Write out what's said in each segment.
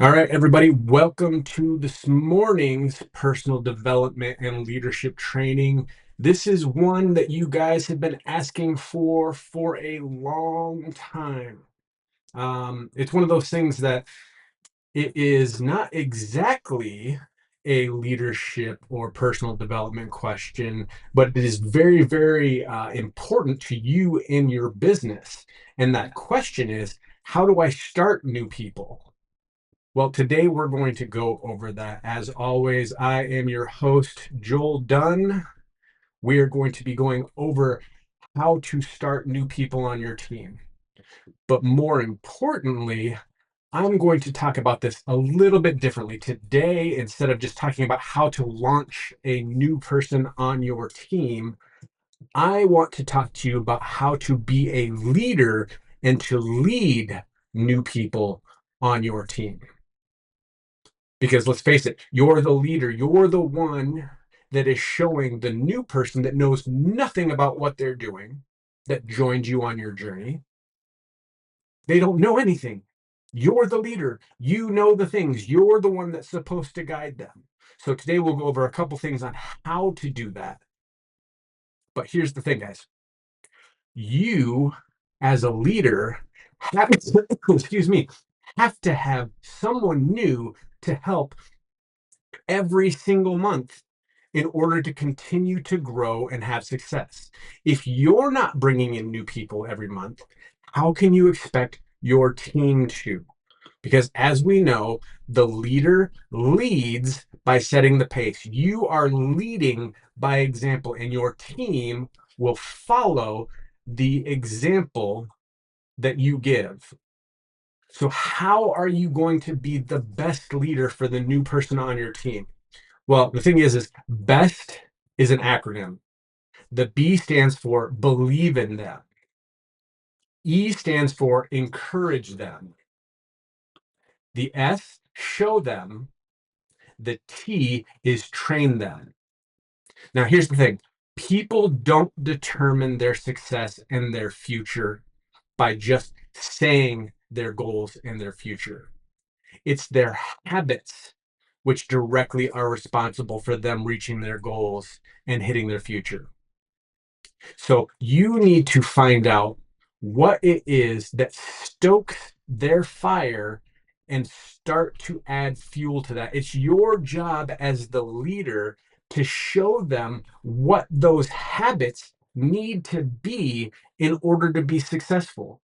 All right, everybody, welcome to this morning's personal development and leadership training. This is one that you guys have been asking for a long time. It's one of those things that it is not exactly a leadership or personal development question, but it is very, very important to you in your business. And that question is, how do I start new people? Well, today we're going to go over that. As always, I am your host, Joel Dunn. We are going to be going over how to start new people on your team. But more importantly, I'm going to talk about this a little bit differently. Today, instead of just talking about how to launch a new person on your team, I want to talk to you about how to be a leader and to lead new people on your team. Because let's face it, you're the leader. You're the one that is showing the new person that knows nothing about what they're doing, that joined you on your journey. They don't know anything. You're the leader. You know the things. You're the one that's supposed to guide them. So today we'll go over a couple things on how to do that. But here's the thing, guys. You, as a leader, have to, excuse me, have to have someone new to help every single month in order to continue to grow and have success. If you're not bringing in new people every month, how can you expect your team to? Because as we know, the leader leads by setting the pace. You are leading by example, and your team will follow the example that you give. So, how are you going to be the best leader for the new person on your team? Well, the thing is BEST is an acronym. The B stands for believe in them. E stands for encourage them. The S, show them. The T is train them. Now, here's the thing. People don't determine their success and their future by just saying their goals and their future. It's their habits which directly are responsible for them reaching their goals and hitting their future. So you need to find out what it is that stokes their fire and start to add fuel to that. It's your job as the leader to show them what those habits need to be in order to be successful.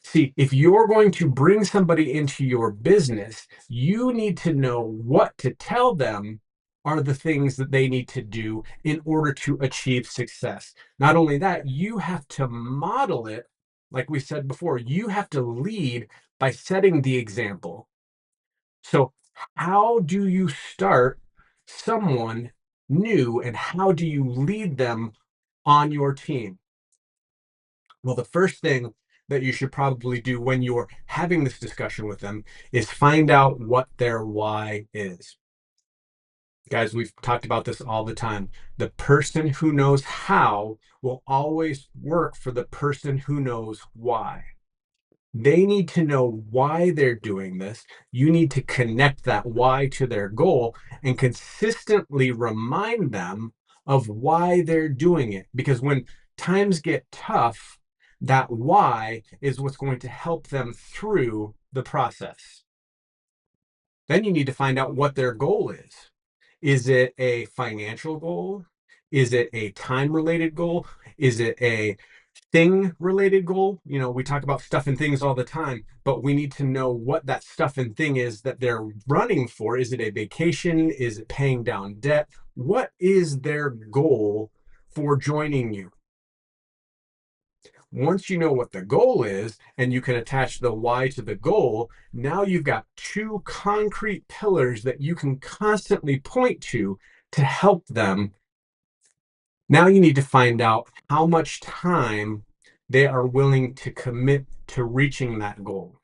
See, if you're going to bring somebody into your business, you need to know what to tell them are the things that they need to do in order to achieve success. Not only that, you have to model it. Like we said before, you have to lead by setting the example. So, how do you start someone new and how do you lead them on your team? Well, the first thing that you should probably do when you're having this discussion with them is find out what their why is. Guys, we've talked about this all the time. The person who knows how will always work for the person who knows why. They need to know why they're doing this. You need to connect that why to their goal and consistently remind them of why they're doing it. Because when times get tough, that why is what's going to help them through the process. Then you need to find out what their goal is. Is it a financial goal? Is it a time related goal? Is it a thing related goal? You know, we talk about stuff and things all the time, but we need to know what that stuff and thing is that they're running for. Is it a vacation? Is it paying down debt? What is their goal for joining you? Once you know what the goal is and you can attach the why to the goal, now you've got two concrete pillars that you can constantly point to help them. Now you need to find out how much time they are willing to commit to reaching that goal.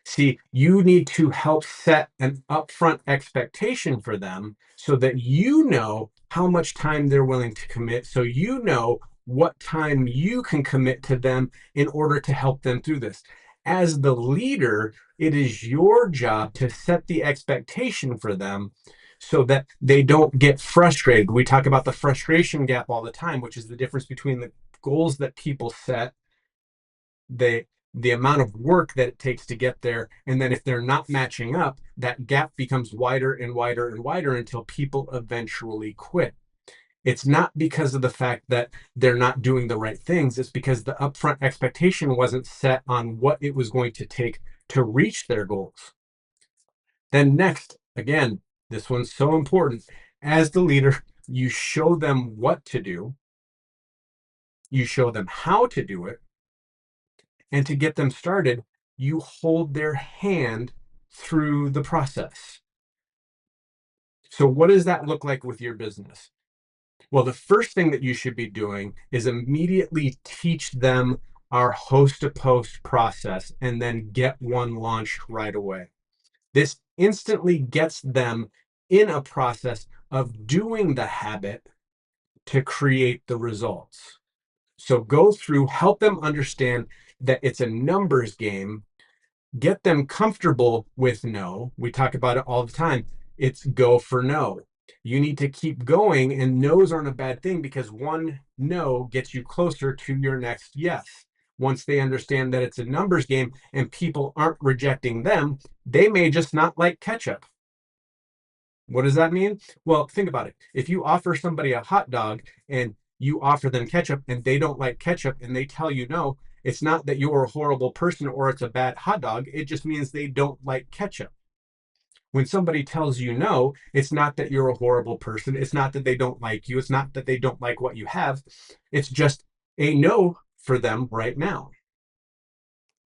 See, you need to help set an upfront expectation for them so that you know how much time they're willing to commit. So you know what time you can commit to them in order to help them through this. As the leader, it is your job to set the expectation for them so that they don't get frustrated. We talk about the frustration gap all the time, which is the difference between the goals that people set, the the amount of work that it takes to get there, and then if they're not matching up, that gap becomes wider and wider and wider until people eventually quit. It's not because of the fact that they're not doing the right things. It's because the upfront expectation wasn't set on what it was going to take to reach their goals. Then, next, again, this one's so important. As the leader, you show them what to do, you show them how to do it, and to get them started, you hold their hand through the process. So, what does that look like with your business? Well, the first thing that you should be doing is immediately teach them our host to post process and then get one launched right away. This instantly gets them in a process of doing the habit to create the results. So go through, help them understand that it's a numbers game, get them comfortable with no. We talk about it all the time. It's go for no. You need to keep going, and no's aren't a bad thing because one no gets you closer to your next yes. Once they understand that it's a numbers game and people aren't rejecting them, they may just not like ketchup. What does that mean? Well, think about it. If you offer somebody a hot dog and you offer them ketchup and they don't like ketchup and they tell you no, it's not that you're a horrible person or it's a bad hot dog. It just means they don't like ketchup. When somebody tells you no, it's not that you're a horrible person. It's not that they don't like you. It's not that they don't like what you have. It's just a no for them right now.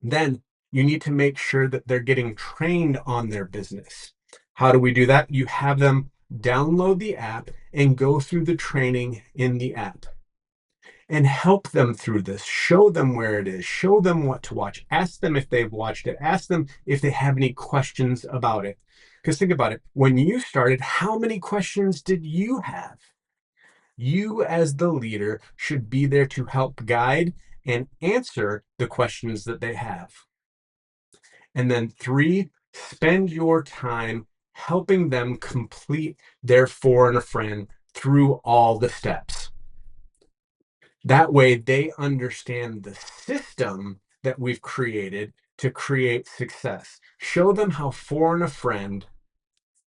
Then you need to make sure that they're getting trained on their business. How do we do that? You have them download the app and go through the training in the app and help them through this. Show them where it is, show them what to watch, ask them if they've watched it, ask them if they have any questions about it. Because think about it, when you started, how many questions did you have? You, as the leader, should be there to help guide and answer the questions that they have. And then three, spend your time helping them complete their four and a friend through all the steps. That way they understand the system that we've created to create success. Show them how four and a friend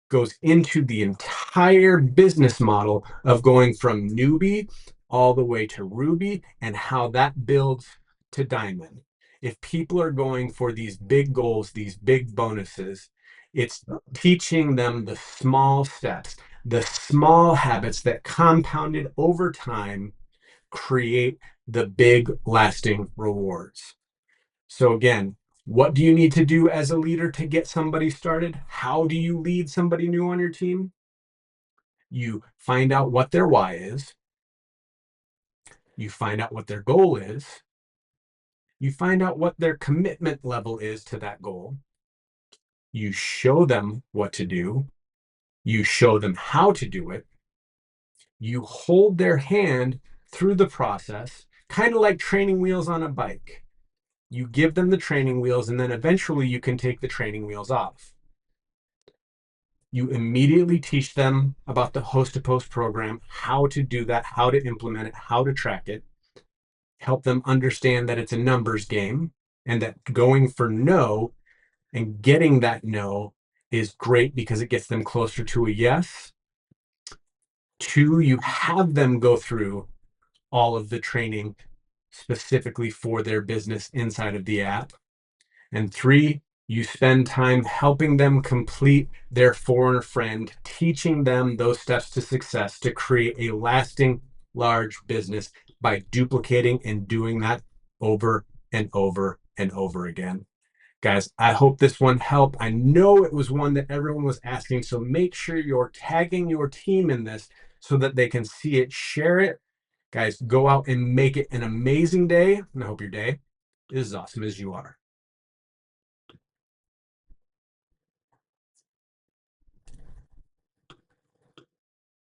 goes into the entire business model of going from newbie all the way to Ruby and how that builds to diamond. If people are going for these big goals, these big bonuses, it's teaching them the small steps, the small habits that compounded over time create the big lasting rewards. So again, what do you need to do as a leader to get somebody started? How do you lead somebody new on your team? You find out what their why is. You find out what their goal is. You find out what their commitment level is to that goal. You show them what to do. You show them how to do it. You hold their hand through the process, kind of like training wheels on a bike. You give them the training wheels, and then eventually you can take the training wheels off. You immediately teach them about the host to post program, how to do that, how to implement it, how to track it, help them understand that it's a numbers game and that going for no and getting that no is great because it gets them closer to a yes. Two, you have them go through all of the training specifically for their business inside of the app. And three, you spend time helping them complete their foreigner friend, teaching them those steps to success to create a lasting, large business by duplicating and doing that over and over and over again. Guys, I hope this one helped. I know it was one that everyone was asking, so make sure you're tagging your team in this so that they can see it, share it. Guys, go out and make it an amazing day, and I hope your day is as awesome as you are.